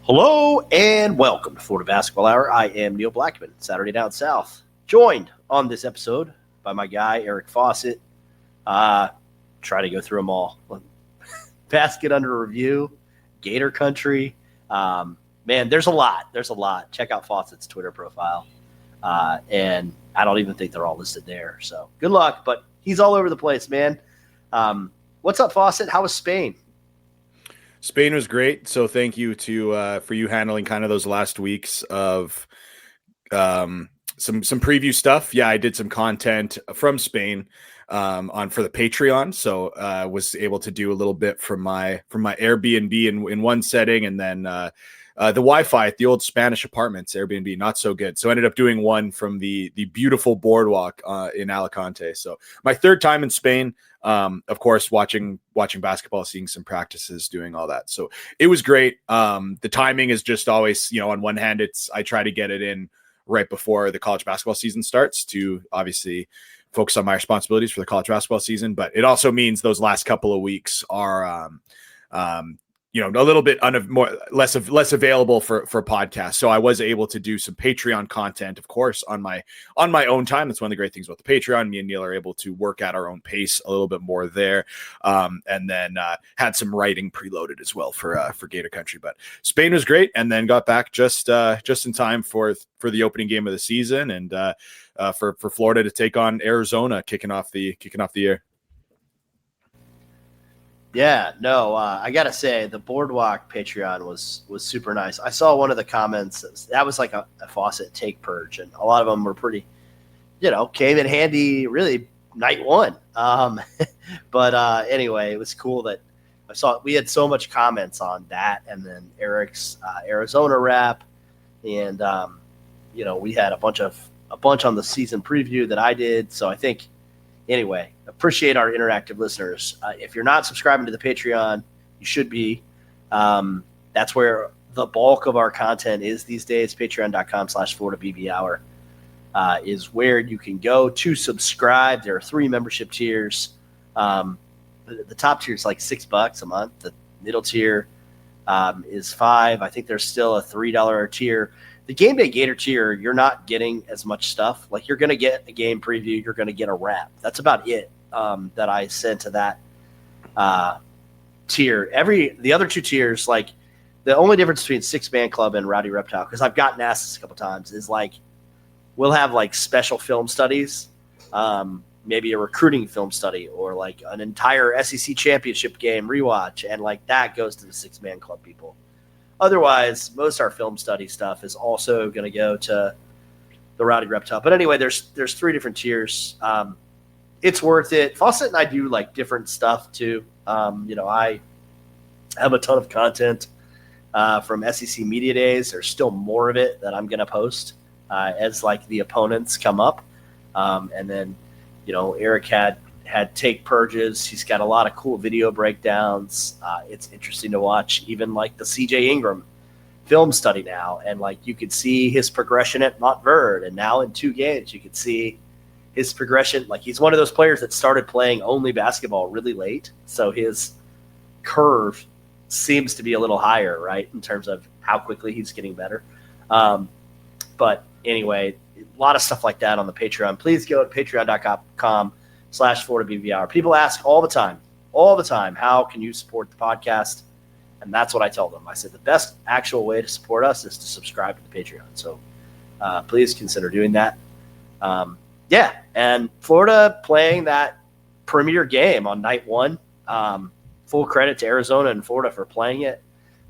Hello and welcome to Florida Basketball Hour. I am Neil Blackman, Saturday Down South, joined on this episode by my guy, Eric Fawcett. Try to go through them all. Basket under review, Gator Country. Man, there's a lot. There's a lot. Check out Fawcett's Twitter profile. And I don't even think they're all listed there. So good luck, but he's all over the place, man. What's up, Fawcett? How was Spain? Spain was great. So thank you for you handling kind of those last weeks of some preview stuff. Yeah, I did some content from Spain for the Patreon. So was able to do a little bit from my Airbnb in one setting, and then the Wi-Fi at the old Spanish apartments, Airbnb, not so good. So I ended up doing one from the beautiful boardwalk in Alicante. So my third time in Spain. Of course, watching basketball, seeing some practices, doing all that. So it was great. The timing is just always, on one hand, I try to get it in right before the college basketball season starts to obviously focus on my responsibilities for the college basketball season. But it also means those last couple of weeks are, a little bit less available for podcasts. So I was able to do some Patreon content, of course, on my own time. That's one of the great things about the Patreon. Me and Neil are able to work at our own pace a little bit more there. And then had some writing preloaded as well for Gator Country. But Spain was great, and then got back just in time for the opening game of the season, and for Florida to take on Arizona, kicking off the year. Yeah, no, I gotta say the Boardwalk Patreon was super nice. I saw one of the comments that was like a Fawcett take purge, and a lot of them were pretty, came in handy really night one. But anyway, it was cool that I saw we had so much comments on that, and then Eric's Arizona wrap, and we had a bunch on the season preview that I did. So I think. Anyway, appreciate our interactive listeners. If you're not subscribing to the Patreon, you should be. That's where the bulk of our content is these days. Patreon.com/FloridaBB Hour is where you can go to subscribe. There are 3 membership tiers. The top tier is like $6 a month. The middle tier is $5. I think there's still a $3 tier. The Game Day Gator tier, you're not getting as much stuff. Like, you're going to get a game preview. You're going to get a wrap. That's about it that I sent to that tier. The other 2 tiers, like, the only difference between Six Man Club and Rowdy Reptile, because I've gotten asked this a couple times, is, like, we'll have, like, special film studies, maybe a recruiting film study, or, like, an entire SEC championship game rewatch, and, like, that goes to the Six Man Club people. Otherwise, most of our film study stuff is also going to go to the Rowdy Reptile. But anyway, there's 3 different tiers. It's worth it. Fawcett and I do like different stuff too. I have a ton of content from SEC Media Days. There's still more of it that I'm going to post as like the opponents come up. And then, Eric had take purges. He's got a lot of cool video breakdowns. It's interesting to watch even like the CJ Ingram film study now. And like you could see his progression at Montverde, and now in 2 games, you could see his progression. Like, he's one of those players that started playing only basketball really late. So his curve seems to be a little higher, right, in terms of how quickly he's getting better. But anyway, a lot of stuff like that on the Patreon. Please go to patreon.com/FloridaBBR. People ask all the time, how can you support the podcast? And that's what I tell them. I said the best actual way to support us is to subscribe to the Patreon. So please consider doing that. And Florida playing that premier game on night 1. Full credit to Arizona and Florida for playing it.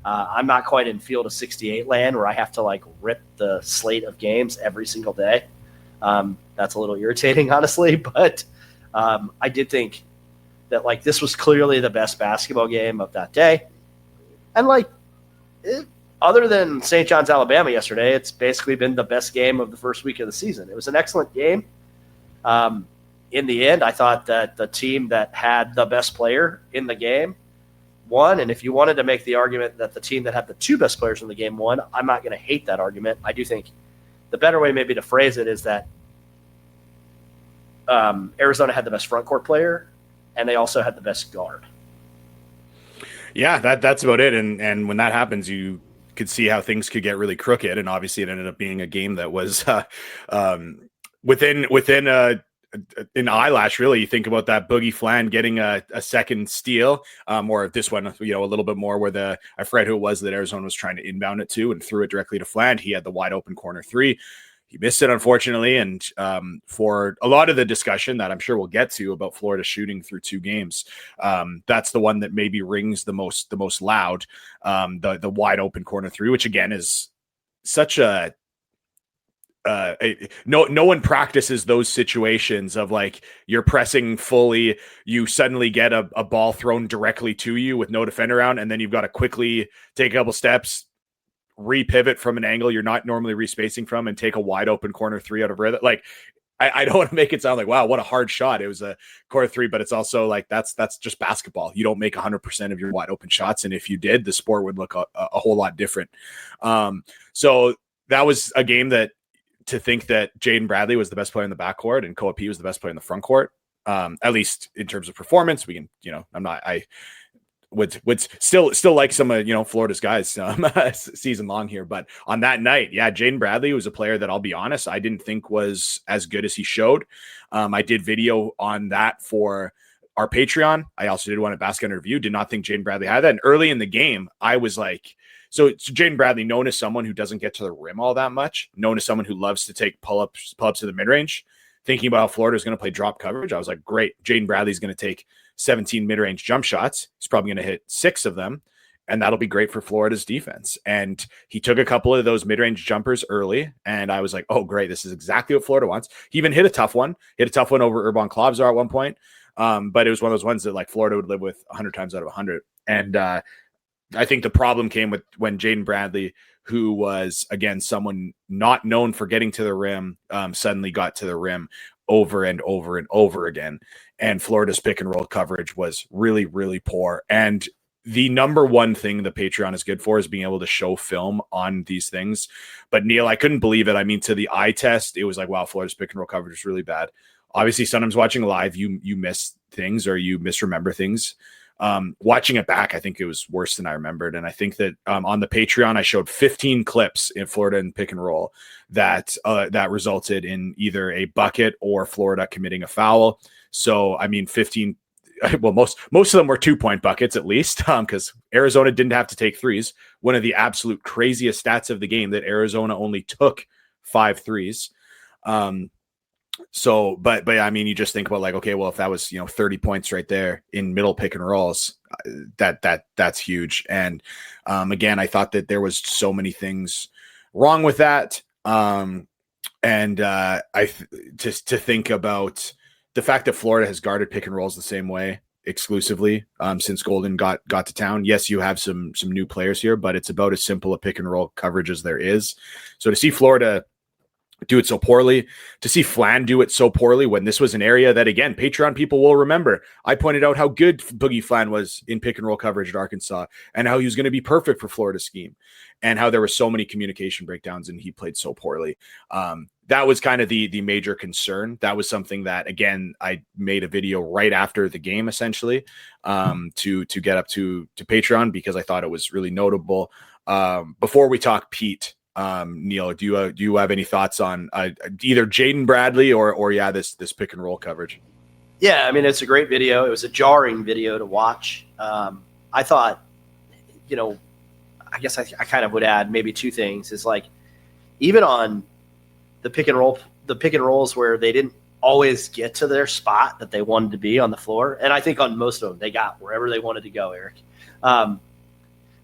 I'm not quite in field of 68 land where I have to like rip the slate of games every single day. That's a little irritating, honestly, but I did think that like this was clearly the best basketball game of that day. And like, other than St. John's, Alabama yesterday, it's basically been the best game of the first week of the season. It was an excellent game. In the end, I thought that the team that had the best player in the game won. And if you wanted to make the argument that the team that had the 2 best players in the game won, I'm not going to hate that argument. I do think the better way maybe to phrase it is that Arizona had the best front court player, and they also had the best guard. Yeah, that's about it. And when that happens, you could see how things could get really crooked. And obviously, it ended up being a game that was um, within an eyelash. Really, you think about that Boogie Flan getting a second steal, or this one, a little bit more where I forget who it was that Arizona was trying to inbound it to and threw it directly to Flan. He had the wide open corner three. He missed it, unfortunately. And for a lot of the discussion that I'm sure we'll get to about Florida shooting through 2 games, that's the one that maybe rings the most loud. The wide open corner three, which again is such no one practices those situations of like you're pressing fully, you suddenly get a ball thrown directly to you with no defender around, and then you've got to quickly take a couple steps, repivot from an angle you're not normally respacing from, and take a wide open corner three out of rhythm. Like, I don't want to make it sound like, wow, what a hard shot. It was a corner three, but it's also like that's just basketball. You don't make 100% of your wide open shots, and if you did, the sport would look a whole lot different. So that was a game that, to think that Jaden Bradley was the best player in the backcourt and Koa P was the best player in the front court, at least in terms of performance, we can, I would still like some of Florida's guys season long here, but on that night, yeah, Jaden Bradley was a player that I'll be honest, I didn't think was as good as he showed. I did video on that for our Patreon. I also did one at Basket Under Review. Did not think Jaden Bradley had that. And early in the game, I was like, so Jaden Bradley, known as someone who doesn't get to the rim all that much, known as someone who loves to take pull-ups to the mid-range. Thinking about how Florida is going to play drop coverage, I was like, great, Jaden Bradley's going to take 17 mid-range jump shots. He's probably going to hit 6 of them, and that'll be great for Florida's defense. And he took a couple of those mid-range jumpers early, and I was like, oh, great, this is exactly what Florida wants. He even hit a tough one over Urban Klobzar at one point, but it was one of those ones that like Florida would live with 100 times out of 100. And I think the problem came with when Jaden Bradley, who was, again, someone not known for getting to the rim, suddenly got to the rim over and over and over again. And Florida's pick and roll coverage was really, really poor. And the number one thing the Patreon is good for is being able to show film on these things. But Neil, I couldn't believe it. I mean, to the eye test, it was like, wow, Florida's pick and roll coverage is really bad. Obviously, sometimes watching live, you miss things or you misremember things. Watching it back, I think it was worse than I remembered. And I think that on the Patreon, I showed 15 clips in Florida and pick and roll that resulted in either a bucket or Florida committing a foul. So, I mean, 15, well, most of them were 2-point buckets at least, because Arizona didn't have to take threes. One of the absolute craziest stats of the game, that Arizona only took 5 threes. So, but I mean, you just think about like, okay, well, if that was 30 points right there in middle pick and rolls, that's huge. And again, I thought that there was so many things wrong with that. Just to think about the fact that Florida has guarded pick and rolls the same way exclusively since Golden got to town. Yes, you have some new players here, but it's about as simple a pick and roll coverage as there is. So to see Florida do it so poorly, to see Flan do it so poorly when this was an area that, again, Patreon people will remember. I pointed out how good Boogie Flan was in pick and roll coverage at Arkansas and how he was going to be perfect for Florida's scheme and how there were so many communication breakdowns and he played so poorly. That was kind of the major concern. That was something that, again, I made a video right after the game, essentially, to get up to Patreon because I thought it was really notable. Before we talk Pete, Neil, do you have any thoughts on either Jaden Bradley or this pick and roll coverage? Yeah, I mean, it's a great video. It was a jarring video to watch. I thought, I guess I kind of would add maybe 2 things. Is like, even on the pick and rolls where they didn't always get to their spot that they wanted to be on the floor, and I think on most of them they got wherever they wanted to go, Eric.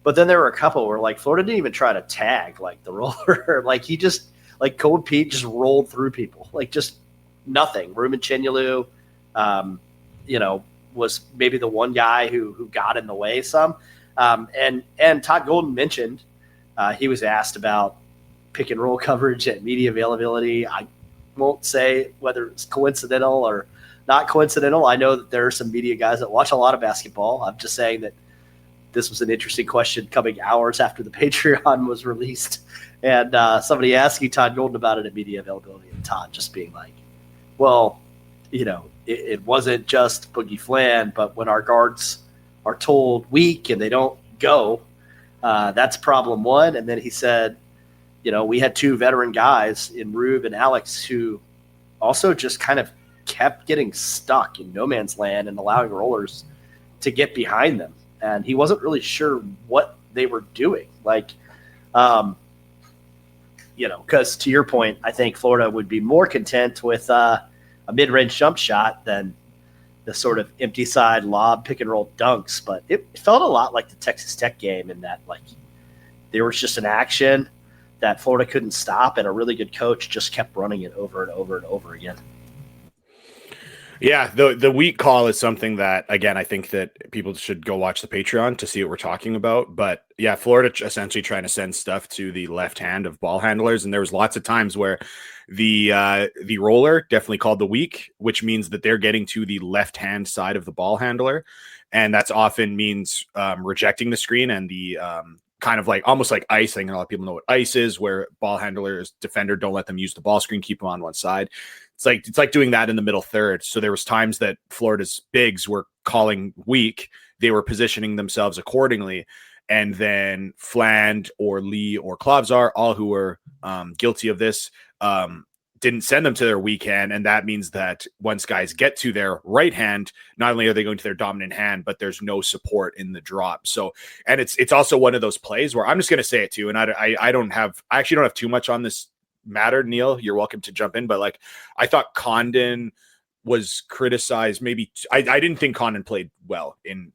But then there were a couple where like Florida didn't even try to tag like the roller. Like he just, like Code Pete just rolled through people, like just nothing. Ruben Chinyelu, was maybe the one guy who got in the way some. And Todd Golden mentioned he was asked about pick and roll coverage and media availability. I won't say whether it's coincidental or not coincidental. I know that there are some media guys that watch a lot of basketball. I'm just saying that this was an interesting question coming hours after the Patreon was released. And somebody asking Todd Golden about it at media availability, and Todd just being like, well, it wasn't just Boogie Flan, but when our guards are told weak and they don't go. That's problem one. And then he said, we had two veteran guys in Rube and Alex who also just kind of kept getting stuck in no man's land and allowing rollers to get behind them. And he wasn't really sure what they were doing. Because to your point, I think Florida would be more content with a mid-range jump shot than the sort of empty side lob pick and roll dunks. But it felt a lot like the Texas Tech game in that there was just an action that Florida couldn't stop, and a really good coach just kept running it over and over and over again. Yeah, the weak call is something that, again, I think that people should go watch the Patreon to see what we're talking about. But yeah, Florida essentially trying to send stuff to the left hand of ball handlers, and there was lots of times where the roller definitely called the weak, which means that they're getting to the left hand side of the ball handler, and that's often means rejecting the screen and the kind of almost like ice. I think a lot of people know what ice is, where ball handlers, defender, don't let them use the ball screen, keep them on one side. It's like doing that in the middle third. So there was times that Florida's bigs were calling weak. They were positioning themselves accordingly. And then Fland or Lee or Klavzar, all who were guilty of this, didn't send them to their weak hand. And that means that once guys get to their right hand, not only are they going to their dominant hand, but there's no support in the drop. So, and it's also one of those plays where I'm just going to say it too. And I actually don't have too much on this matter. Neil, you're welcome to jump in, but I thought Condon was criticized. Maybe I didn't think Condon played well in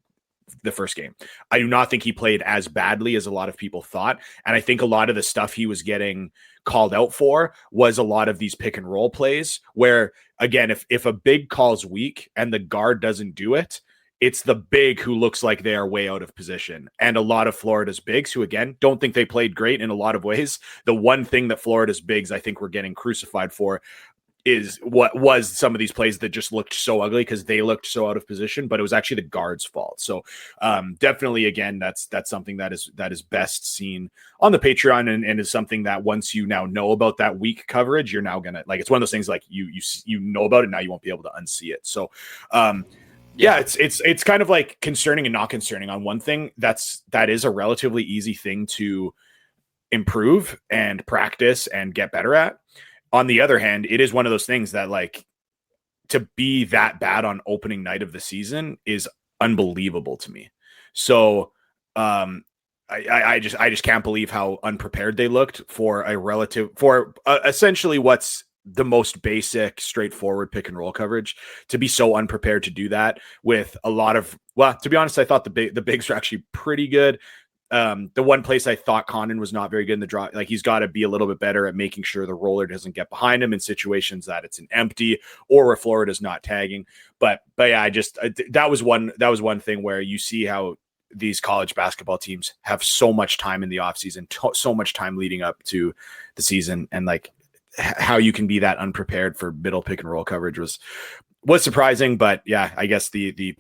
the first game. I do not think he played as badly as a lot of people thought. And I think a lot of the stuff he was getting called out for was a lot of these pick and roll plays where, again, if a big calls weak and the guard doesn't do it, it's the big who looks like they are way out of position. And a lot of Florida's bigs who, again, don't think they played great in a lot of ways. The one thing that Florida's bigs, I think, were getting crucified for is what was some of these plays that just looked so ugly because they looked so out of position, but it was actually the guard's fault. So definitely, again, that's something that is best seen on the Patreon and is something that once you now know about that weak coverage, you're now going to it's one of those things you know about it. Now you won't be able to unsee it. So yeah, it's kind of concerning and not concerning on one thing. That is a relatively easy thing to improve and practice and get better at. On the other hand, it is one of those things that to be that bad on opening night of the season is unbelievable to me. So I just can't believe how unprepared they looked for essentially what's the most basic, straightforward pick and roll coverage. To be so unprepared to do that with a lot of, to be honest, I thought the bigs are actually pretty good. The one place I thought Condon was not very good in the draw, he's got to be a little bit better at making sure the roller doesn't get behind him in situations that it's an empty or where Florida's not tagging. But yeah, that was one thing where you see how these college basketball teams have so much time in the offseason, so much time leading up to the season, and how you can be that unprepared for middle pick and roll coverage was surprising. But yeah, I guess the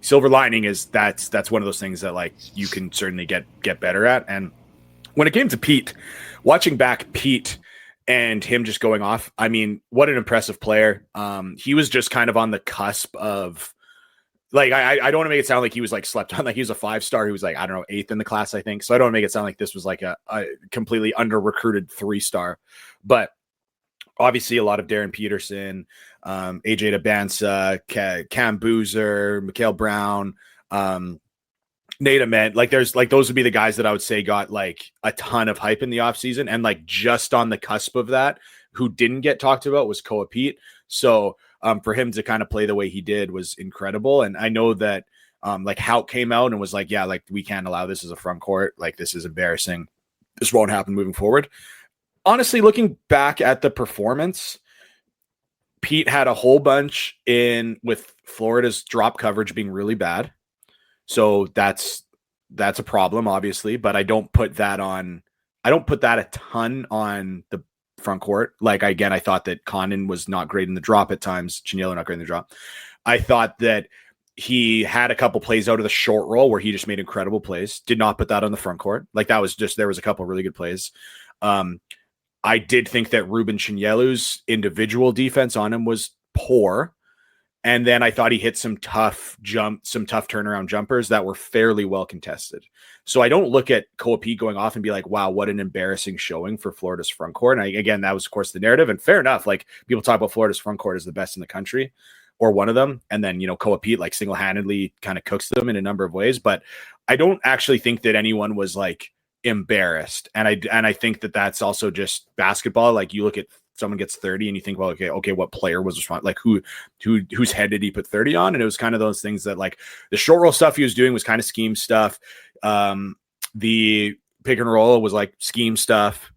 silver lining is that's one of those things that you can certainly get better at. And when it came to Pete, watching back Pete and him just going off, I mean, what an impressive player. He was just kind of on the cusp of I don't want to make it sound like he was slept on, he was a 5-star who was I don't know, 8th in the class, I think. So I don't want to make it sound like this was a completely under recruited 3-star, but obviously a lot of Darren Peterson, AJ DeBansa, Cam Boozer, Mikhail Brown, Nate Ament, there's those would be the guys that I would say got a ton of hype in the offseason. And just on the cusp of that, who didn't get talked about was Koa Pete. So for him to kind of play the way he did was incredible. And I know that Hout came out and was we can't allow this as a front court. This is embarrassing. This won't happen moving forward. Honestly, looking back at the performance, Pete had a whole bunch with Florida's drop coverage being really bad. So that's a problem, obviously, but I don't put that a ton on the front court. Again, I thought that Condon was not great in the drop at times. Chiniello not great in the drop. I thought that he had a couple plays out of the short roll where he just made incredible plays. Did not put that on the front court. There was a couple really good plays. I did think that Ruben Chiniello's individual defense on him was poor. And then I thought he hit some tough turnaround jumpers that were fairly well contested. So I don't look at Coapete going off and be like, wow, what an embarrassing showing for Florida's front court. And again, that was, of course, the narrative. And fair enough. Like, people talk about Florida's front court as the best in the country or one of them. And then, Coapete like single-handedly kind of cooks them in a number of ways. But I don't actually think that anyone was like embarrassed. And I think that that's also just basketball. Like, you look at someone gets 30 and you think, well, okay, what player was responsible? Like, whose head did he put 30 on? And it was kind of those things that, like, the short roll stuff he was doing was kind of scheme stuff. The pick and roll was like scheme stuff.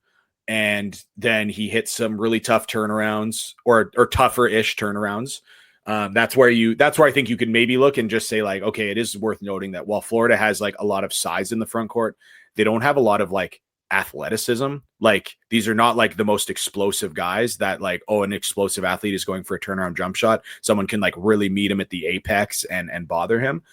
And then he hit some really tough turnarounds or tougher-ish turnarounds. That's where I think you can maybe look and just say, like, okay, it is worth noting that while Florida has like a lot of size in the front court, they don't have a lot of like athleticism. Like, these are not like the most explosive guys that, like, oh, an explosive athlete is going for a turnaround jump shot. Someone can like really meet him at the apex and bother him.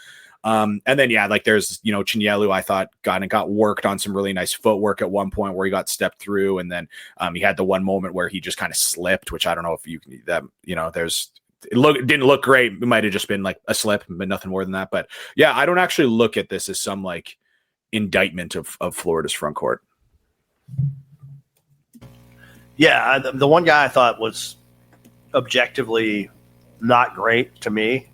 And then, like, there's, Chinyelu, I thought got worked on some really nice footwork at one point where he got stepped through. And then he had the one moment where he just kind of slipped, which I don't know if it didn't look great. It might've just been like a slip, but nothing more than that. But yeah, I don't actually look at this as some like indictment of Florida's front court. Yeah, the one guy I thought was objectively not great to me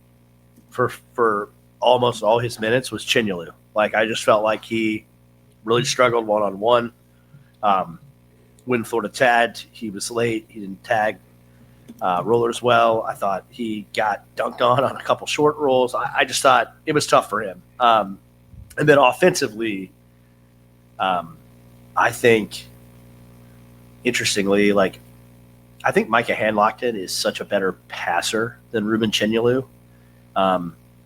for almost all his minutes was Chinyelu. Like, I just felt like he really struggled one-on-one. When Florida tagged, he was late. He didn't tag rollers well. I thought he got dunked on a couple short rolls. I just thought it was tough for him. And then offensively, I think, interestingly, like, I think Micah Hanlockton is such a better passer than Ruben Chinyelu,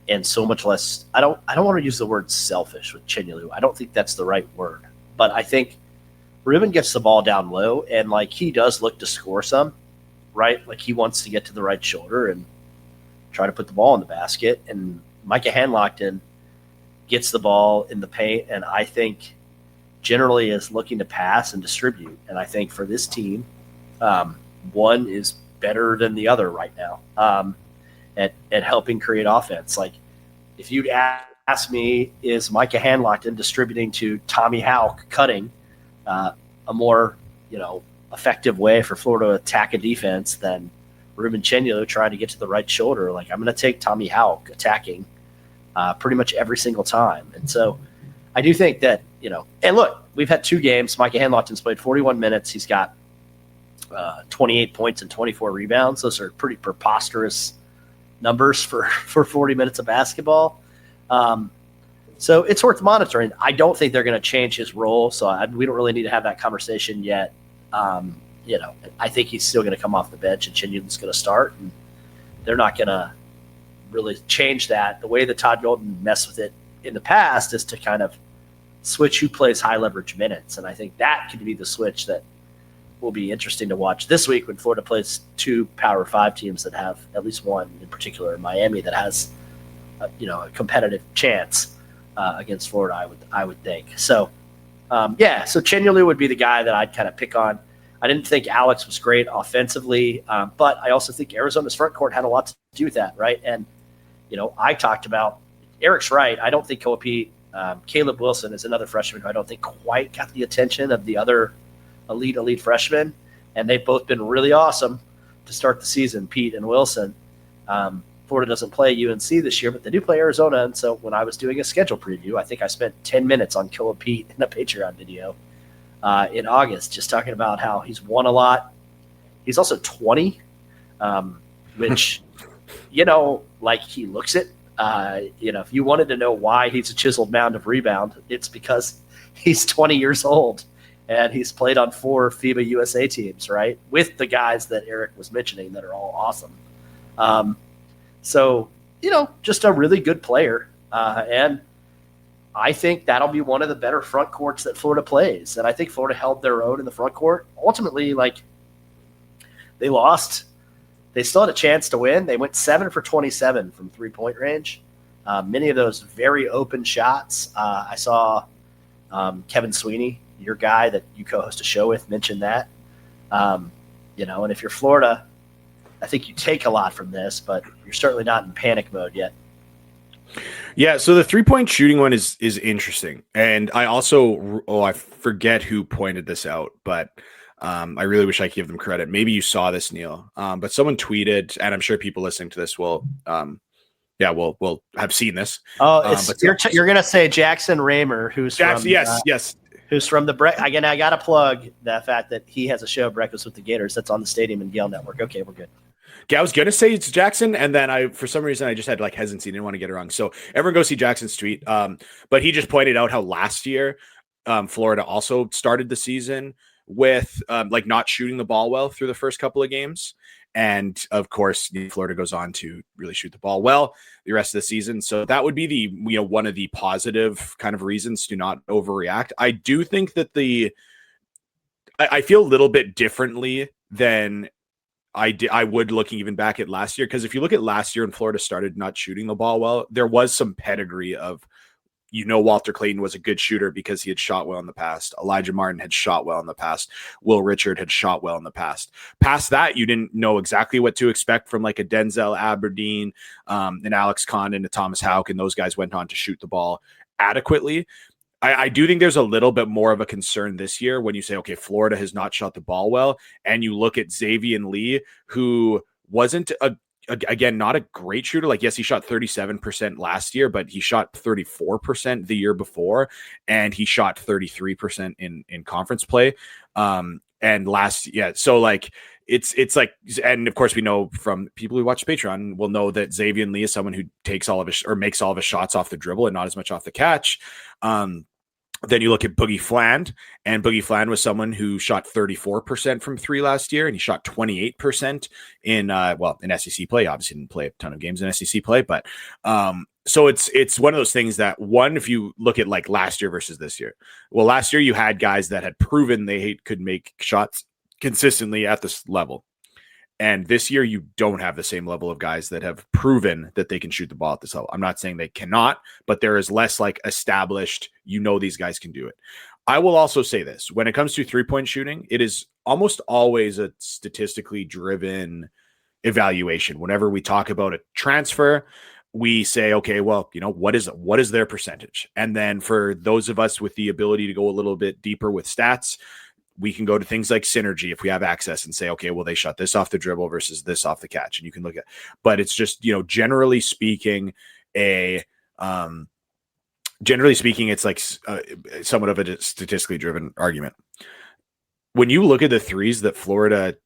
and so much less. I don't want to use the word selfish with Chinyelu. I don't think that's the right word, but I think Ruben gets the ball down low, and like, he does look to score some, right? Like, he wants to get to the right shoulder and try to put the ball in the basket. And Micah Hanlockton gets the ball in the paint, and I think generally is looking to pass and distribute. And I think for this team, one is better than the other right now at helping create offense. Like, if you'd ask me, is Micah Hanlockton distributing to Tommy Houck cutting a more, effective way for Florida to attack a defense than Ruben Chinyelu trying to get to the right shoulder? Like, I'm going to take Tommy Houck attacking pretty much every single time. And so I do think that, and look, we've had 2 games. Micah Hanlockton's played 41 minutes. He's got 28 points and 24 rebounds. Those are pretty preposterous numbers for 40 minutes of basketball. So it's worth monitoring. I don't think they're going to change his role, so we don't really need to have that conversation yet. I think he's still going to come off the bench and Chinyu's going to start, and they're not going to really change that. The way that Todd Golden messed with it in the past is to kind of switch who plays high leverage minutes, and I think that could be the switch that will be interesting to watch this week when Florida plays 2 Power 5 teams that have at least one in particular in Miami that has a competitive chance against Florida, I would think. So so Chinyelu would be the guy that I'd kind of pick on. I didn't think Alex was great offensively, but I also think Arizona's front court had a lot to do with that, right? And I talked about Eric's right. I don't think Coapete, Caleb Wilson is another freshman who I don't think quite got the attention of the other elite freshmen, and they've both been really awesome to start the season, Pete and Wilson. Florida doesn't play UNC this year, but they do play Arizona, and so when I was doing a schedule preview, I think I spent 10 minutes on Caleb Pete in a Patreon video in August, just talking about how he's won a lot. He's also 20, which, like, he looks it. If you wanted to know why he's a chiseled mound of rebound, it's because he's 20 years old. And he's played on 4 FIBA USA teams, right, with the guys that Eric was mentioning that are all awesome. Just a really good player. And I think that'll be one of the better front courts that Florida plays. And I think Florida held their own in the front court. Ultimately, like, they lost. They still had a chance to win. They went 7 for 27 from 3-point range. Many of those very open shots. I saw Kevin Sweeney, your guy that you co-host a show with, mentioned that. And if you're Florida, I think you take a lot from this, but you're certainly not in panic mode yet. Yeah, so the 3-point shooting one is interesting. And I also I forget who pointed this out, but I really wish I could give them credit. Maybe you saw this, Neil. But someone tweeted, and I'm sure people listening to this will will have seen this. Oh, But you're gonna say Jackson Raymer, who's Jackson, from yes. Who's from again? I got to plug the fact that he has a show, Breakfast with the Gators, that's on the Stadium and Gale Network. Okay, we're good. Yeah, I was gonna say it's Jackson, and then for some reason I just had like hesitancy, didn't want to get it wrong. So everyone go see Jackson's tweet. But he just pointed out how last year Florida also started the season with like not shooting the ball well through the first couple of games. And of course, Florida goes on to really shoot the ball well the rest of the season. So that would be the one of the positive kind of reasons to not overreact. I do think that I feel a little bit differently than I would looking even back at last year, because if you look at last year and Florida started not shooting the ball well, there was some pedigree of Walter Clayton was a good shooter because he had shot well in the past. Elijah Martin had shot well in the past. Will Richard had shot well in the past. Past that, you didn't know exactly what to expect from like a Denzel Aberdeen, and Alex Condon, and Thomas Houck, and those guys went on to shoot the ball adequately. I do think there's a little bit more of a concern this year when you say, okay, Florida has not shot the ball well, and you look at Xavier Lee, who wasn't again, not a great shooter. Like, yes, he shot 37% last year, but he shot 34% the year before, and he shot 33% in conference play. So like it's like, and of course we know from people who watch Patreon will know that Xavier Lee is someone who takes all of his or makes all of his shots off the dribble and not as much off the catch. Then you look at Boogie Fland, and Boogie Fland was someone who shot 34% from three last year, and he shot 28% in SEC play. Obviously didn't play a ton of games in SEC play, but so it's one of those things that, one, if you look at like last year versus this year, well, last year you had guys that had proven they could make shots consistently at this level. And this year, you don't have the same level of guys that have proven that they can shoot the ball at this level. I'm not saying they cannot, but there is less like established, these guys can do it. I will also say this. When it comes to 3-point shooting, it is almost always a statistically driven evaluation. Whenever we talk about a transfer, we say, okay, well, what is their percentage? And then for those of us with the ability to go a little bit deeper with stats, we can go to things like synergy if we have access and say, okay, well, they shot this off the dribble versus this off the catch. And you can look at, but it's just, generally speaking, it's like somewhat of a statistically driven argument. When you look at the threes that Florida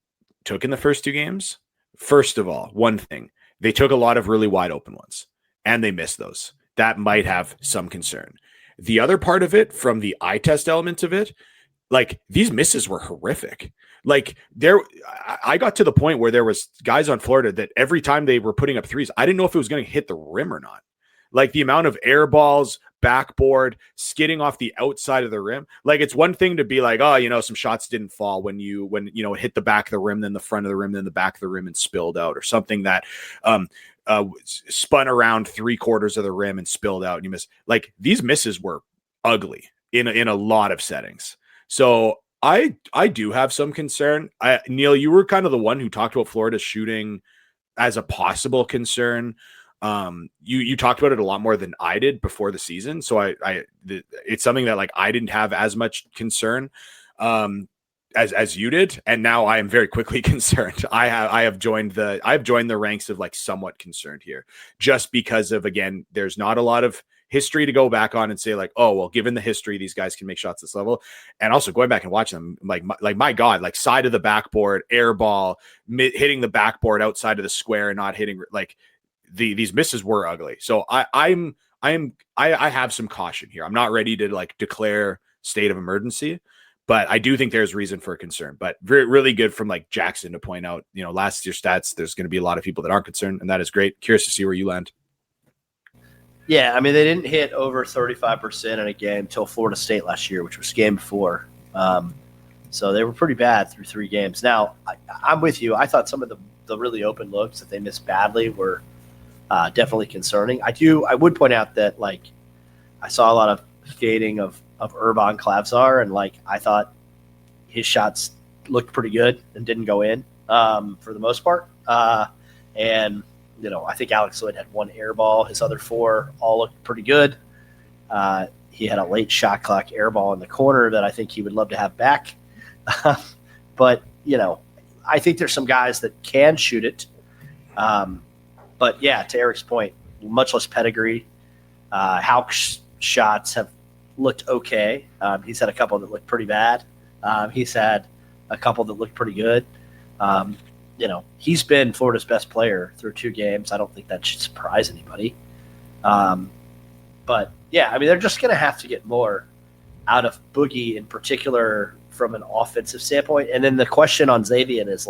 took in the first two games, first of all, one thing, they took a lot of really wide open ones and they missed those. That might have some concern. The other part of it, from the eye test element of it, like, these misses were horrific. Like, I got to the point where there was guys on Florida that every time they were putting up threes, I didn't know if it was going to hit the rim or not. Like, the amount of air balls, backboard, skidding off the outside of the rim. Like, it's one thing to be like, oh, some shots didn't fall when it hit the back of the rim, then the front of the rim, then the back of the rim and spilled out, or something that spun around 3/4 of the rim and spilled out and you miss. Like, these misses were ugly in a lot of settings. So I do have some concern. Neil, you were kind of the one who talked about Florida shooting as a possible concern. You talked about it a lot more than I did before the season. So it's something that like I didn't have as much concern as you did, and now I am very quickly concerned. I have joined the ranks of like somewhat concerned here, just because of, again, there's not a lot of history to go back on and say like, oh, well, given the history, these guys can make shots this level. And also going back and watching them, my God, like side of the backboard, air ball, hitting the backboard outside of the square and not hitting, like these misses were ugly. So I have some caution here. I'm not ready to like declare state of emergency, but I do think there's reason for concern. But really good from like Jackson to point out, last year's stats, there's going to be a lot of people that aren't concerned, and that is great. Curious to see where you land. Yeah, I mean, they didn't hit over 35% in a game until Florida State last year, which was game 4. So they were pretty bad through 3 games. Now, I'm with you. I thought some of the really open looks that they missed badly were definitely concerning. I would point out that, like, I saw a lot of skating of Urban Klavzar, and, like, I thought his shots looked pretty good and didn't go in for the most part. And, I think Alex Lloyd had one air ball. His other four all looked pretty good. He had a late shot clock air ball in the corner that I think he would love to have back. But, I think there's some guys that can shoot it. But, yeah, to Eric's point, much less pedigree. Hauk's shots have looked okay. He's had a couple that looked pretty bad. He's had a couple that looked pretty good. He's been Florida's best player through 2 games. I don't think that should surprise anybody. But, yeah, I mean, they're just going to have to get more out of Boogie in particular from an offensive standpoint. And then the question on Xavier is,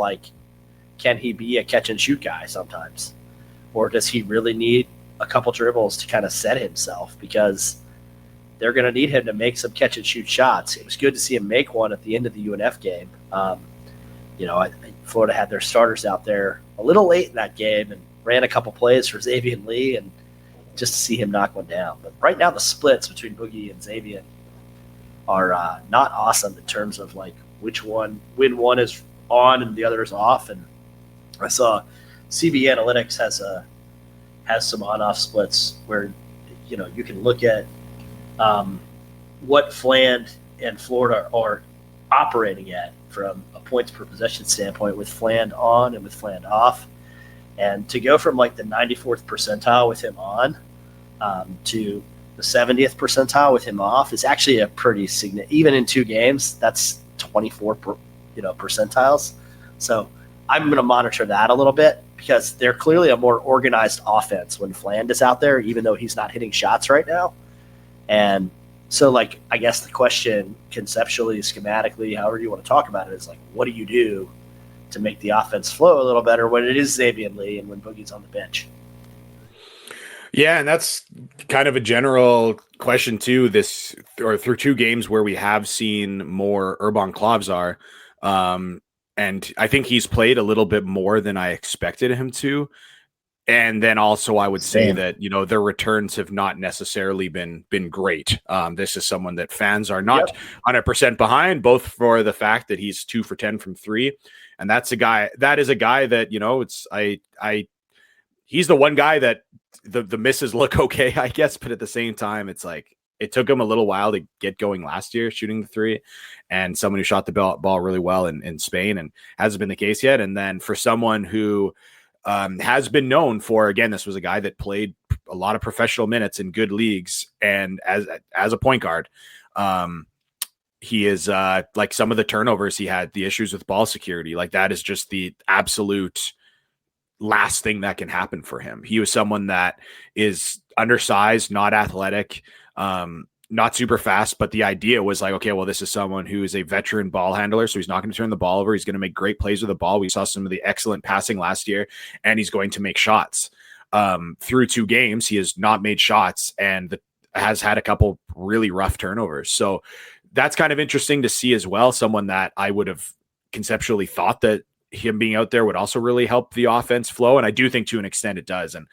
can he be a catch-and-shoot guy sometimes? Or does he really need a couple dribbles to kind of set himself? Because they're going to need him to make some catch-and-shoot shots. It was good to see him make one at the end of the UNF game. Florida had their starters out there a little late in that game and ran a couple plays for Xavier Lee, and just to see him knock one down. But right now the splits between Boogie and Xavier are not awesome in terms of when one is on and the other is off. And I saw CB Analytics has some on-off splits where you can look at what Fland and Florida are operating at from a points per possession standpoint, with Fland on and with Fland off. And to go from the 94th percentile with him on to the 70th percentile with him off is actually a pretty significant. Even in 2 games, that's 24 percentiles. So I'm going to monitor that a little bit, because they're clearly a more organized offense when Fland is out there, even though he's not hitting shots right now. And so, I guess the question conceptually, schematically, however you want to talk about it, is what do you do to make the offense flow a little better when it is Xavier Lee and when Boogie's on the bench? Yeah, and that's kind of a general question too. Through 2 games where we have seen more Urban Klavzar, and I think he's played a little bit more than I expected him to. And then also I would say that, their returns have not necessarily been great. This is someone that fans are not 100% behind, both for the fact that he's 2 for 10 from 3. And that is a guy that, he's the one guy that the misses look okay, I guess. But at the same time, it's it took him a little while to get going last year shooting the 3, and someone who shot the ball really well in Spain, and hasn't been the case yet. And then for someone who has been known for, again, this was a guy that played a lot of professional minutes in good leagues, and as a point guard, he is some of the turnovers he had, the issues with ball security, that is just the absolute last thing that can happen for him. He was someone that is undersized, not athletic, not super fast, but the idea was okay, well, this is someone who is a veteran ball handler, so he's not going to turn the ball over. He's going to make great plays with the ball. We saw some of the excellent passing last year, and he's going to make shots. Through 2 games, he has not made shots and has had a couple really rough turnovers. So that's kind of interesting to see as well. Someone that I would have conceptually thought that him being out there would also really help the offense flow. And I do think to an extent it does. And,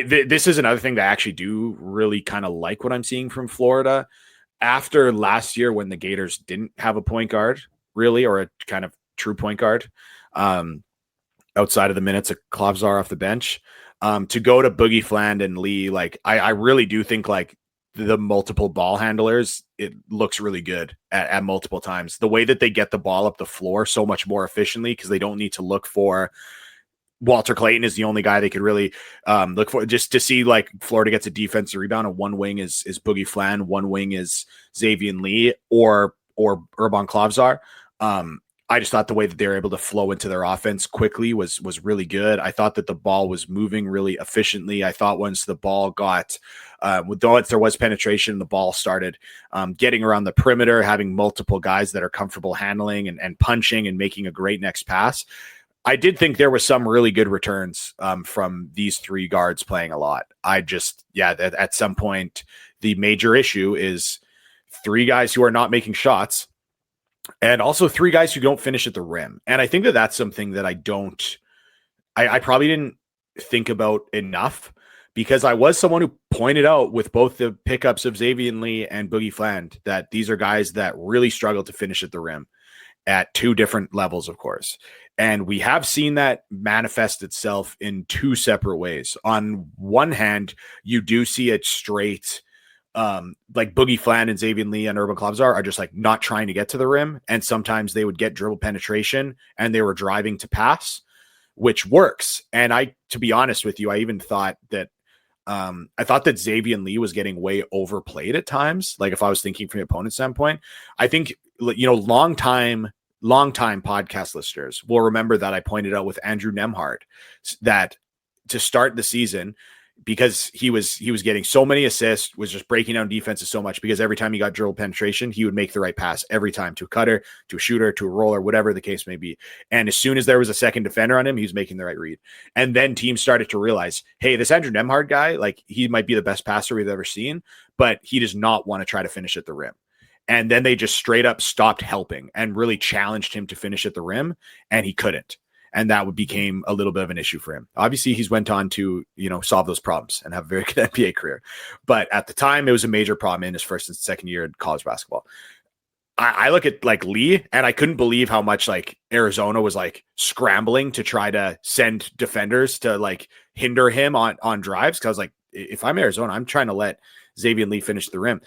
this is another thing that I actually do really kind of like what I'm seeing from Florida after last year, when the Gators didn't have a point guard really, or a kind of true point guard, outside of the minutes of Klavzar off the bench, to go to Boogie, Fland, and Lee. I really do think the multiple ball handlers, it looks really good at multiple times. The way that they get the ball up the floor so much more efficiently, because they don't need to look for Walter Clayton is the only guy they could really look for, just to see Florida gets a defensive rebound, and one wing is Boogie Fland, one wing is Xavier Lee or Urban Klavzar. I just thought the way that they were able to flow into their offense quickly was really good. I thought that the ball was moving really efficiently. I thought once the ball got, once there was penetration, the ball started getting around the perimeter, having multiple guys that are comfortable handling and punching and making a great next pass. I did think there was some really good returns from these 3 guards playing a lot. At some point, the major issue is 3 guys who are not making shots, and also 3 guys who don't finish at the rim. And I think that that's something that I probably didn't think about enough, because I was someone who pointed out with both the pickups of Xavier Lee and Boogie Fland that these are guys that really struggle to finish at the rim. at two different levels, of course. And we have seen that manifest itself in two separate ways. On one hand, you do see it straight, like Boogie Flan and Xavier Lee and Urban Clubs are just like not trying to get to the rim. And sometimes they would get dribble penetration and they were driving to pass, which works. And to be honest with you, I even thought that Xavier Lee was getting way overplayed at times. Like if I was thinking from the opponent standpoint, I think, long-time podcast listeners will remember that I pointed out with Andrew Nemhard that to start the season, because he was getting so many assists, was just breaking down defenses so much, because every time he got dribble penetration, he would make the right pass every time, to a cutter, to a shooter, to a roller, whatever the case may be. And as soon as there was a second defender on him, he was making the right read. And then teams started to realize, hey, this Andrew Nemhard guy, like he might be the best passer we've ever seen, but he does not want to try to finish at the rim. And then they just straight up stopped helping and really challenged him to finish at the rim, and he couldn't. And that became a little bit of an issue for him. Obviously, he's went on to, solve those problems and have a very good NBA career. But at the time, it was a major problem in his first and second year in college basketball. I look at like Lee, and I couldn't believe how much like Arizona was like scrambling to try to send defenders to like hinder him on drives. Cause I was like, if I'm Arizona, I'm trying to let Xavier Lee finish the rim.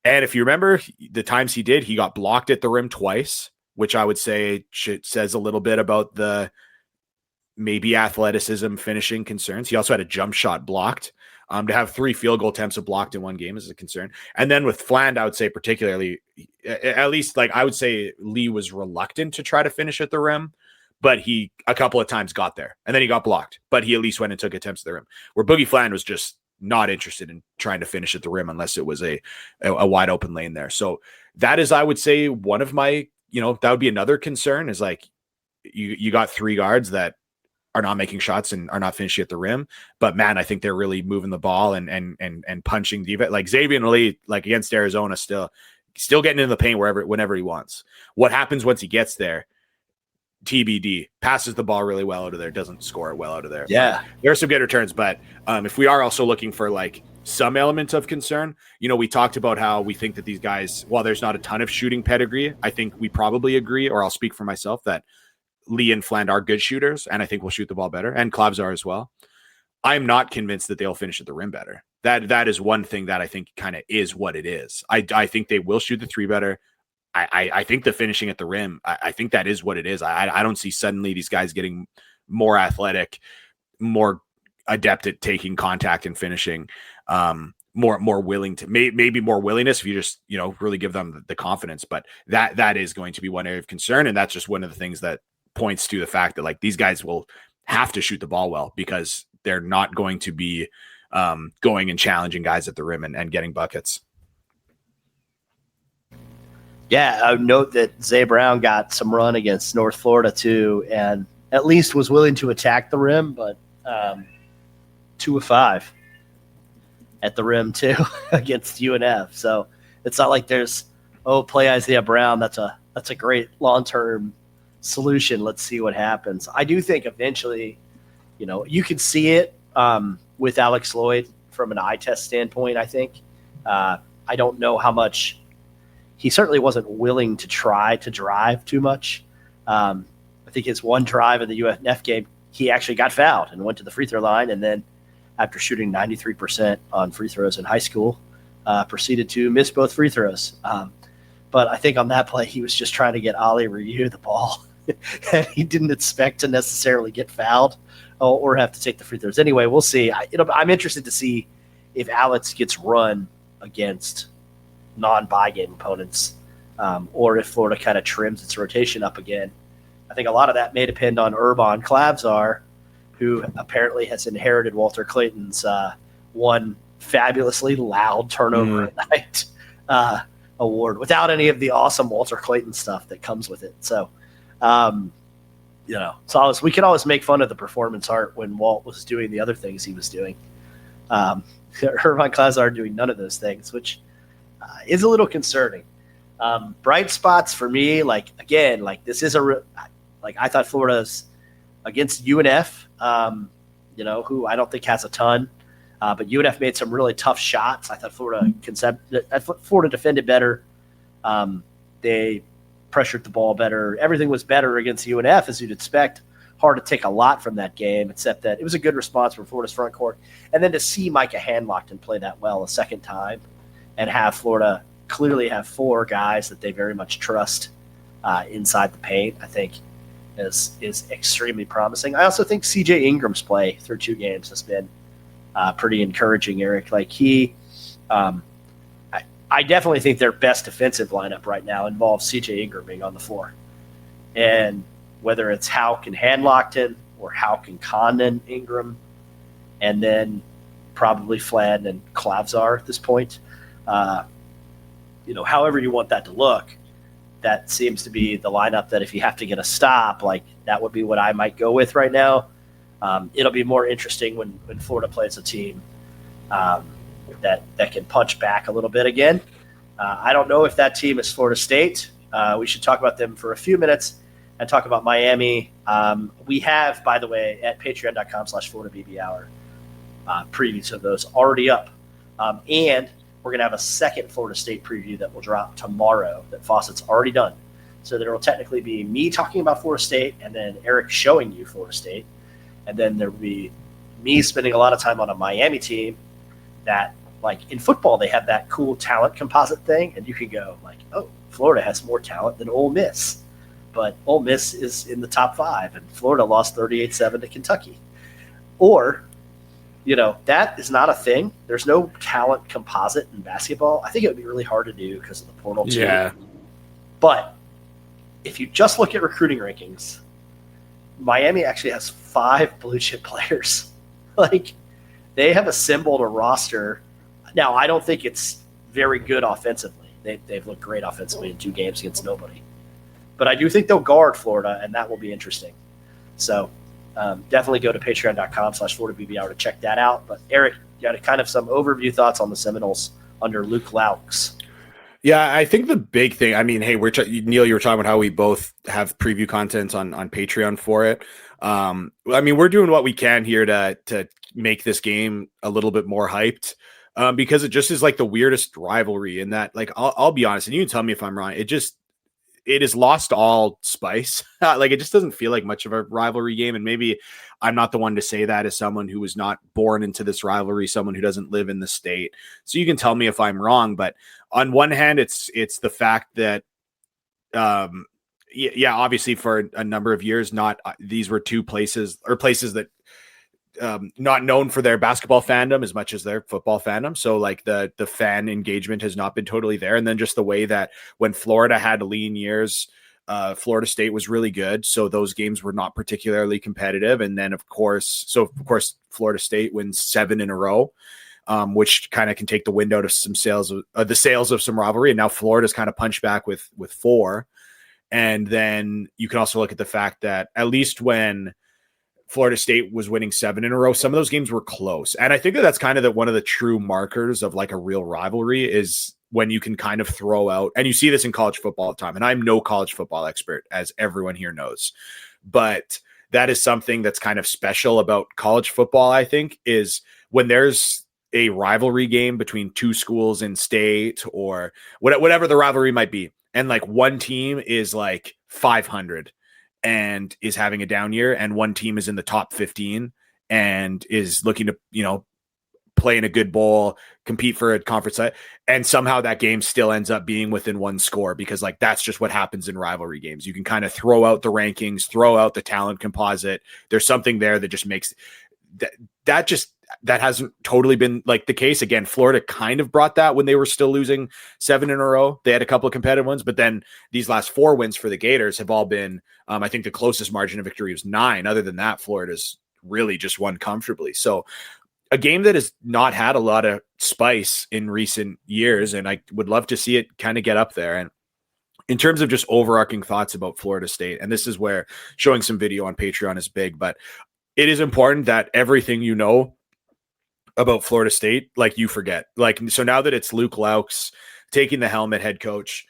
And if you remember the times he did, he got blocked at the rim twice, which I would say says a little bit about the maybe athleticism finishing concerns. He also had a jump shot blocked. To have 3 field goal attempts blocked in one game is a concern. And then with Fland, I would say particularly, at least like I would say Lee was reluctant to try to finish at the rim, but he a couple of times got there and then he got blocked, but he at least went and took attempts at the rim, where Boogie Fland was just not interested in trying to finish at the rim unless it was a wide open lane there. So that is, I would say, one of my, that would be another concern, is like you got 3 guards that are not making shots and are not finishing at the rim, but man, I think they're really moving the ball and punching defense. Like Xavier Lee, like against Arizona, still getting in the paint whenever he wants. What happens once he gets there? TBD. Passes the ball really well out of there, doesn't score it well out of there. Yeah, there are some good returns, but if we are also looking for like some element of concern, we talked about how we think that these guys, while there's not a ton of shooting pedigree, I think we probably agree, or I'll speak for myself, that Lee and Fland are good shooters, and I think we'll shoot the ball better, and Klavs are as well. I'm not convinced that they'll finish at the rim better. That is one thing that I think kind of is what it is. I think they will shoot the 3 better. I think the finishing at the rim, I think that is what it is. I don't see suddenly these guys getting more athletic, more adept at taking contact and finishing, more willing to, maybe more willingness if you just, really give them the confidence. But that is going to be one area of concern. And that's just one of the things that points to the fact that like these guys will have to shoot the ball well, because they're not going to be going and challenging guys at the rim and getting buckets. Yeah, I would note that Zay Brown got some run against North Florida too, and at least was willing to attack the rim, but 2 of 5 at the rim too against UNF. So it's not like there's, play Isaiah Brown. That's a great long-term solution. Let's see what happens. I do think eventually, you can see it with Alex Lloyd from an eye test standpoint. I think I don't know how much. He certainly wasn't willing to try to drive too much. I think his one drive in the UNF game, he actually got fouled and went to the free throw line. And then after shooting 93% on free throws in high school, proceeded to miss both free throws. But I think on that play, he was just trying to get Ali Ryu the ball. And he didn't expect to necessarily get fouled or have to take the free throws. Anyway, we'll see. I'm interested to see if Alex gets run against non-bye game opponents, or if Florida kind of trims its rotation up again. I think a lot of that may depend on Urban Klavzar, who apparently has inherited Walter Clayton's one fabulously loud turnover at night award, without any of the awesome Walter Clayton stuff that comes with it. So, we can always make fun of the performance art when Walt was doing the other things he was doing. Urban Klavzar doing none of those things, which is a little concerning. Bright spots for me, this is I thought Florida's against UNF, who I don't think has a ton, but UNF made some really tough shots. I thought Florida defended better. They pressured the ball better. Everything was better against UNF, as you'd expect. Hard to take a lot from that game, except that it was a good response from Florida's front court. And then to see Micah Handlockton play that well a second time and have Florida clearly have 4 guys that they very much trust inside the paint, I think is extremely promising. I also think CJ Ingram's play through 2 games has been pretty encouraging, Eric. Like I definitely think their best defensive lineup right now involves CJ Ingram being on the floor. And whether it's Houck and Handlockton or Houck and Condon Ingram, and then probably Flynn and Klavzar at this point, however you want that to look, that seems to be the lineup that if you have to get a stop, like that would be what I might go with right now. It'll be more interesting when Florida plays a team that can punch back a little bit again. I don't know if that team is Florida State. We should talk about them for a few minutes and talk about Miami. We have, by the way, at patreon.com/FloridaBBHour, previews of those already up. And we're going to have a second Florida State preview that will drop tomorrow that Fawcett's already done. So there will technically be me talking about Florida State and then Eric showing you Florida State. And then there will be me spending a lot of time on a Miami team that, like in football, they have that cool talent composite thing. And you can go like, oh, Florida has more talent than Ole Miss. But Ole Miss is in the top 5, and Florida lost 38-7 to Kentucky. Or, that is not a thing. There's no talent composite in basketball. I think it would be really hard to do because of the portal too. Yeah. But if you just look at recruiting rankings, Miami actually has 5 blue chip players. Like, they have assembled a roster. Now, I don't think it's very good offensively. They've looked great offensively in 2 games against nobody. But I do think they'll guard Florida, and that will be interesting. So definitely go to patreon.com/FloridaBBHour to check that out. But Eric, you got kind of some overview thoughts on the Seminoles under Luke Laux. Yeah, I think the big thing, I mean, hey, Neil, you were talking about how we both have preview content on Patreon for it. I mean, we're doing what we can here to make this game a little bit more hyped because it just is like the weirdest rivalry in that, like, I'll be honest, and you can tell me if I'm wrong. It has lost all spice. Like, it just doesn't feel like much of a rivalry game. And maybe I'm not the one to say that as someone who was not born into this rivalry, someone who doesn't live in the state. So you can tell me if I'm wrong. But on one hand, it's the fact that, obviously for a number of years, these were 2 places that not known for their basketball fandom as much as their football fandom. So like the fan engagement has not been totally there. And then just the way that when Florida had lean years, Florida State was really good. So those games were not particularly competitive. And then of course, Florida State wins 7 in a row, which kind of can take the wind out of some sails of some rivalry. And now Florida's kind of punched back with 4. And then you can also look at the fact that at least when Florida State was winning 7 in a row, some of those games were close. And I think that's kind of one of the true markers of like a real rivalry is when you can kind of throw out, and you see this in college football all the time. And I'm no college football expert, as everyone here knows, but that is something that's kind of special about college football, I think, is when there's a rivalry game between 2 schools in state or whatever the rivalry might be. And like one team is like 500 and is having a down year, and one team is in the top 15 and is looking to, play in a good bowl, compete for a conference, and somehow that game still ends up being within 1 score because like that's just what happens in rivalry games. You can kind of throw out the rankings, throw out the talent composite. There's something there that just makes that hasn't totally been like the case. Again, Florida kind of brought that when they were still losing 7 in a row. They had a couple of competitive ones, but then these last 4 wins for the Gators have all been, I think the closest margin of victory was 9. Other than that, Florida's really just won comfortably. So a game that has not had a lot of spice in recent years, and I would love to see it kind of get up there. And in terms of just overarching thoughts about Florida State, and this is where showing some video on Patreon is big, but it is important that everything you know about Florida State, like you forget. Like, so now that it's Luke Laux taking the helm at head coach,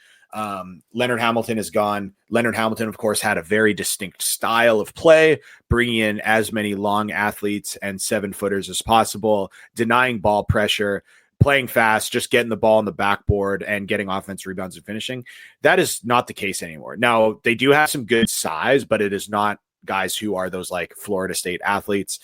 Leonard Hamilton is gone. Leonard Hamilton, of course, had a very distinct style of play, bringing in as many long athletes and 7-footers as possible, denying ball pressure, playing fast, just getting the ball on the backboard and getting offensive rebounds and finishing. That is not the case anymore. Now, they do have some good size, but it is not guys who are those like Florida State athletes.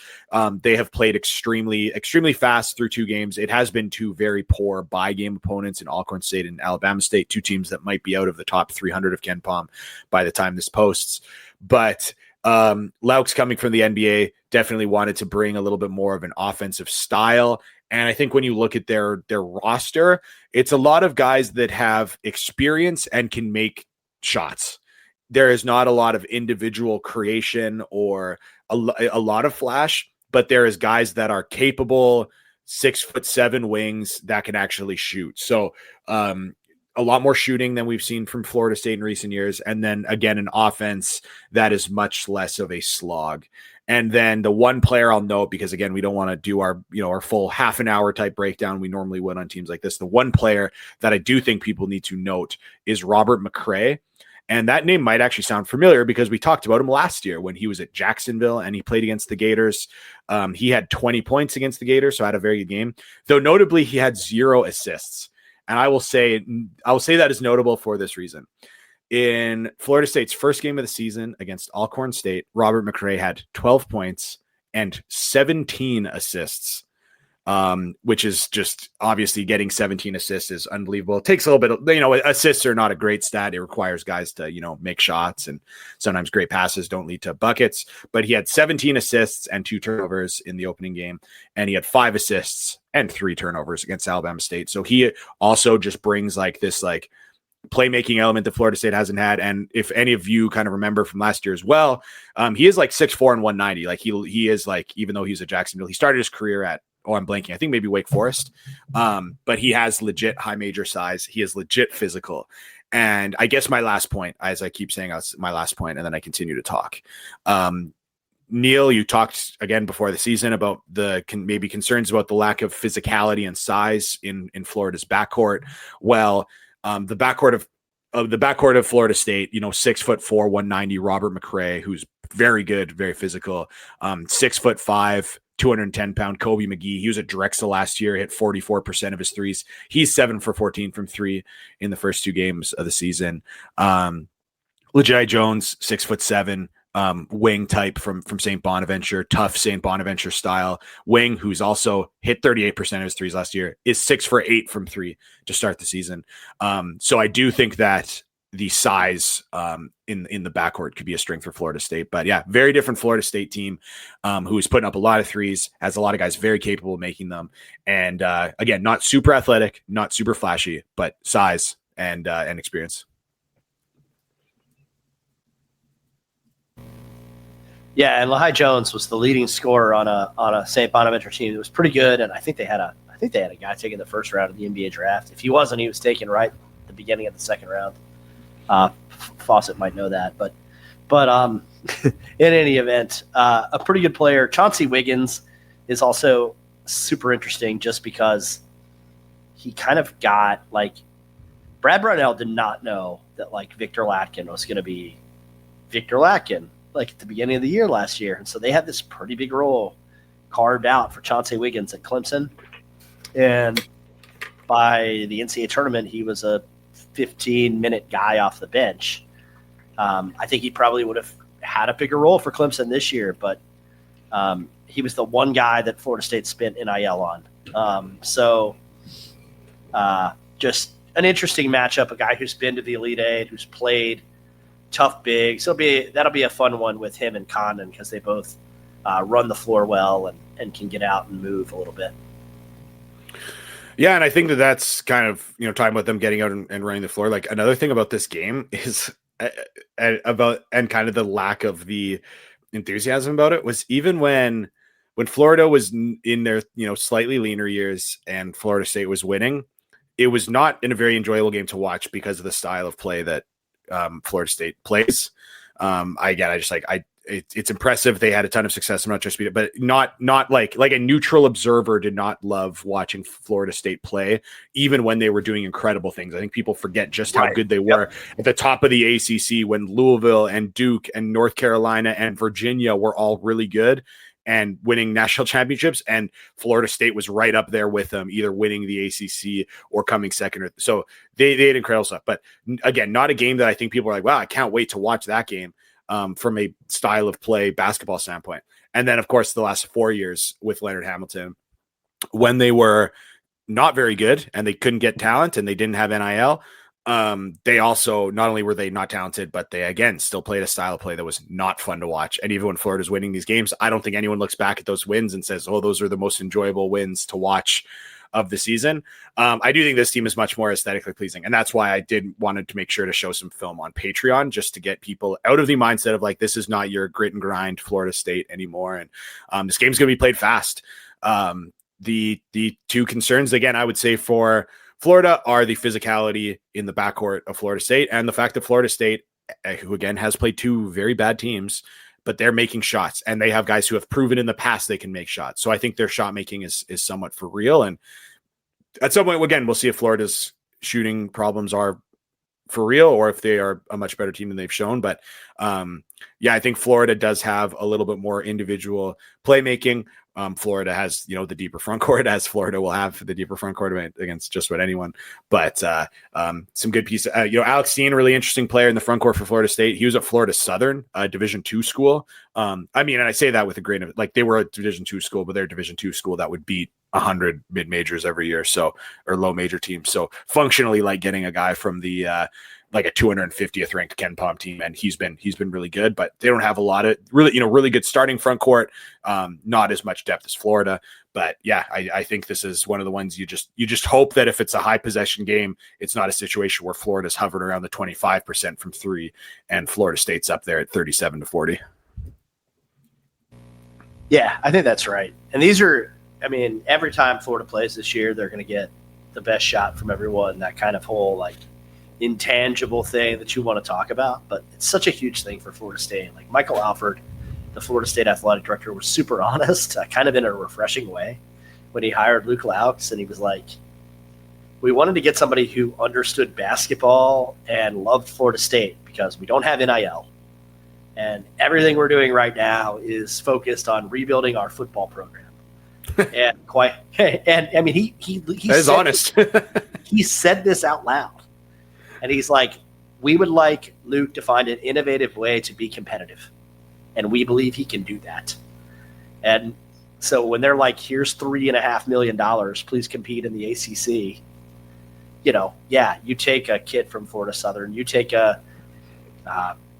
They have played extremely fast through 2 games. It has been 2 very poor by game opponents in Alcorn State and Alabama State, 2 teams that might be out of the top 300 of Ken Palm by the time this posts. But Laux, coming from the NBA, definitely wanted to bring a little bit more of an offensive style. And I think when you look at their roster, it's a lot of guys that have experience and can make shots. There is not a lot of individual creation or a lot of flash, but there is guys that are capable, 6'7" wings that can actually shoot. So a lot more shooting than we've seen from Florida State in recent years. And then again, an offense that is much less of a slog. And then the one player I'll note, because again, we don't want to do our full half an hour type breakdown we normally would on teams like this. The one player that I do think people need to note is Robert McCray. And that name might actually sound familiar because we talked about him last year when he was at Jacksonville and he played against the Gators. He had 20 points against the Gators, so had a very good game. Though notably, he had 0 assists. And I will say that is notable for this reason. In Florida State's first game of the season against Alcorn State, Robert McCray had 12 points and 17 assists. Which is just obviously getting 17 assists is unbelievable. It takes a little bit of, assists are not a great stat. It requires guys to, make shots, and sometimes great passes don't lead to buckets, but he had 17 assists and 2 turnovers in the opening game. And he had 5 assists and 3 turnovers against Alabama State. So he also just brings this playmaking element that Florida State hasn't had. And if any of you kind of remember from last year as well, he is 6'4" and 190. He is even though he's at Jacksonville, he started his career at, I'm blanking, I think maybe Wake Forest. But he has legit high major size. He is legit physical. And I guess my last point, as I keep saying, my last point, and then I continue to talk. Neil, you talked again before the season about maybe concerns about the lack of physicality and size in Florida's backcourt. Well, the backcourt of Florida State, 6'4", 190, Robert McCray, who's very good, very physical, 6'5", 210-pound Kobe McGee. He was at Drexel last year, hit 44% of his threes. He's 7 for 14 from 3 in the first 2 games of the season. Lejai Jones, 6'7", wing type from St. Bonaventure, tough St. Bonaventure style wing, who's also hit 38% of his threes last year, is 6 for 8 from 3 to start the season. So I do think that the size in the backcourt could be a strength for Florida State. But yeah, very different Florida State team who is putting up a lot of threes, has a lot of guys very capable of making them. And again, not super athletic, not super flashy, but size and experience. Yeah, and Lehigh Jones was the leading scorer on a St. Bonaventure team. It was pretty good, and I think they had a guy taking the first round of the NBA draft. If he wasn't, he was taken right at the beginning of the second round. Fawcett might know that, but in any event, a pretty good player. Chauncey Wiggins is also super interesting just because he kind of got Brad Brownell did not know that Victor Latkin was going to be Victor Latkin at the beginning of the year last year. And so they had this pretty big role carved out for Chauncey Wiggins at Clemson. And by the NCAA tournament, he was a 15-minute guy off the bench. I think he probably would have had a bigger role for Clemson this year, but he was the one guy that Florida State spent NIL on. So just an interesting matchup, a guy who's been to the Elite Eight, who's played tough big. So that'll be a fun one with him and Condon because they both run the floor well and can get out and move a little bit. Yeah, and I think that's kind of, talking about them getting out and running the floor. Another thing about this game is about, and kind of the lack of the enthusiasm about it, was even when Florida was in their, slightly leaner years and Florida State was winning, it was not in a very enjoyable game to watch because of the style of play that Florida State plays. It's impressive. They had a ton of success. I'm not trying to speed it, but not like a neutral observer did not love watching Florida State play, even when they were doing incredible things. I think people forget just how good they were at the top of the ACC when Louisville and Duke and North Carolina and Virginia were all really good. and winning national championships, and Florida State was right up there with them, either winning the ACC or coming second. So they had incredible stuff. But again, not a game that I think people are like, wow, I can't wait to watch that game from a style of play basketball standpoint. And then, of course, the last 4 years with Leonard Hamilton, when they were not very good and they couldn't get talent and they didn't have NIL, they also, not only were they not talented, but they, again, still played a style of play that was not fun to watch. And even when Florida's winning these games, I don't think anyone looks back at those wins and says, oh, those are the most enjoyable wins to watch of the season. I do think this team is much more aesthetically pleasing. And that's why I wanted to make sure to show some film on Patreon, just to get people out of the mindset of like, this is not your grit and grind Florida State anymore. And this game's going to be played fast. The two concerns, again, I would say for Florida are the physicality in the backcourt of Florida State and the fact that Florida State, who again has played two very bad teams, but they're making shots and they have guys who have proven in the past they can make shots. So I think their shot making is somewhat for real. And at some point, again, we'll see if Florida's shooting problems are for real or if they are a much better team than they've shown. But yeah, I think Florida does have a little bit more individual playmaking. Florida has, the deeper front court, as Florida will have the deeper front court against just about anyone. But some good pieces. Alex Steen, really interesting player in the front court for Florida State. He was at Florida Southern, a Division II school. And I say that with a grain of, like, they were a Division II school, but they're a Division II school that would beat 100 mid majors every year, or low major teams. So functionally, like getting a guy from the like a 250th ranked Ken Pom team, and he's been really good, but they don't have a lot of really good starting front court. Not as much depth as Florida, but yeah, I think this is one of the ones you just hope that if it's a high possession game, it's not a situation where Florida's hovering around the 25% from three and Florida State's up there at 37-40. Yeah, I think that's right. And these are, every time Florida plays this year, they're going to get the best shot from everyone. That kind of whole like intangible thing that you want to talk about, but it's such a huge thing for Florida State. Like Michael Alford, the Florida State athletic director, was super honest, kind of in a refreshing way, when he hired Luke Laux, and he was like, we wanted to get somebody who understood basketball and loved Florida State because we don't have NIL. And everything we're doing right now is focused on rebuilding our football program. He that is honest. He said this out loud. And he's like, we would like Luke to find an innovative way to be competitive. And we believe he can do that. And so when they're like, here's $3.5 million, please compete in the ACC. You take a kid from Florida Southern, you take a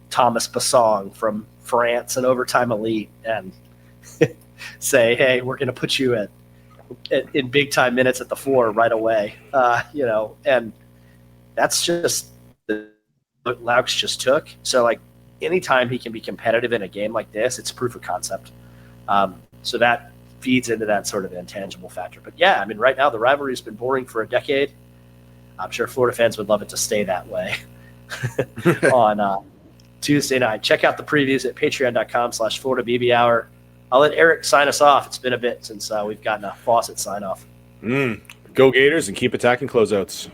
Thomas Bassong from France, an overtime elite, and say, hey, we're going to put you in big time minutes at the floor right away. And that's just what Laux just took. So, like, anytime he can be competitive in a game like this, it's proof of concept. So that feeds into that sort of intangible factor. But, yeah, right now the rivalry has been boring for a decade. I'm sure Florida fans would love it to stay that way on Tuesday night. Check out the previews at patreon.com/Florida BB Hour. I'll let Eric sign us off. It's been a bit since we've gotten a Fawcett sign off. Go Gators and keep attacking closeouts.